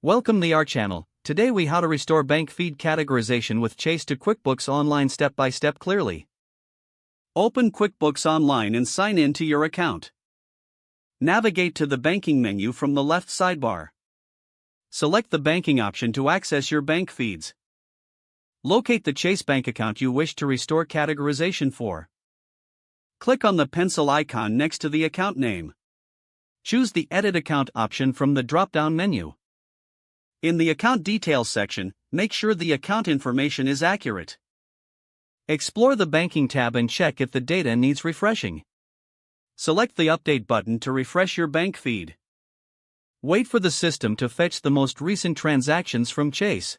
Welcome to our channel. Today we how to restore bank feed categorization with Chase to QuickBooks Online step by step clearly. Open QuickBooks Online and sign in to your account. Navigate to the banking menu from the left sidebar. Select the banking option to access your bank feeds. Locate the Chase bank account you wish to restore categorization for. Click on the pencil icon next to the account name. Choose the Edit Account option from the drop-down menu. In the Account Details section, make sure the account information is accurate. Explore the Banking tab and check if the data needs refreshing. Select the Update button to refresh your bank feed. Wait for the system to fetch the most recent transactions from Chase.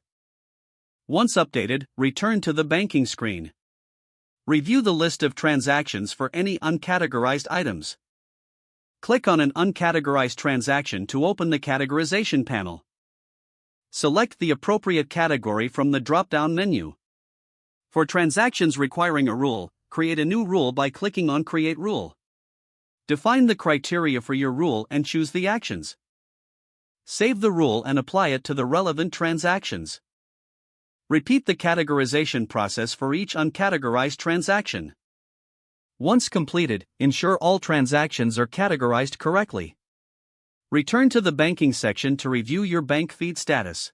Once updated, return to the banking screen. Review the list of transactions for any uncategorized items. Click on an uncategorized transaction to open the categorization panel. Select the appropriate category from the drop-down menu. For transactions requiring a rule, create a new rule by clicking on Create Rule. Define the criteria for your rule and choose the actions. Save the rule and apply it to the relevant transactions. Repeat the categorization process for each uncategorized transaction. Once completed, ensure all transactions are categorized correctly. Return to the banking section to review your bank feed status.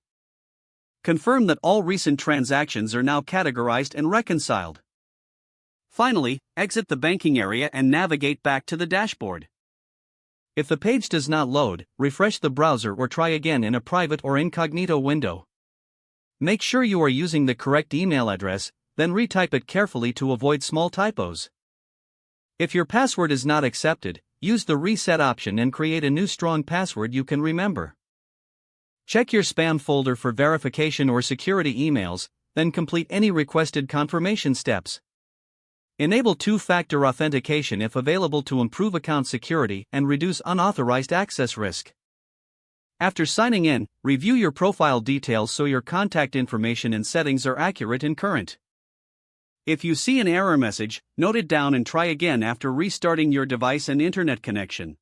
Confirm that all recent transactions are now categorized and reconciled. Finally, exit the banking area and navigate back to the dashboard. If the page does not load, refresh the browser or try again in a private or incognito window. Make sure you are using the correct email address, then retype it carefully to avoid small typos. If your password is not accepted, use the reset option and create a new strong password you can remember. Check your spam folder for verification or security emails, then complete any requested confirmation steps. Enable two-factor authentication if available to improve account security and reduce unauthorized access risk. After signing in, review your profile details so your contact information and settings are accurate and current. If you see an error message, note it down and try again after restarting your device and internet connection.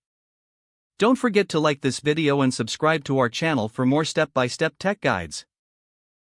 Don't forget to like this video and subscribe to our channel for more step-by-step tech guides.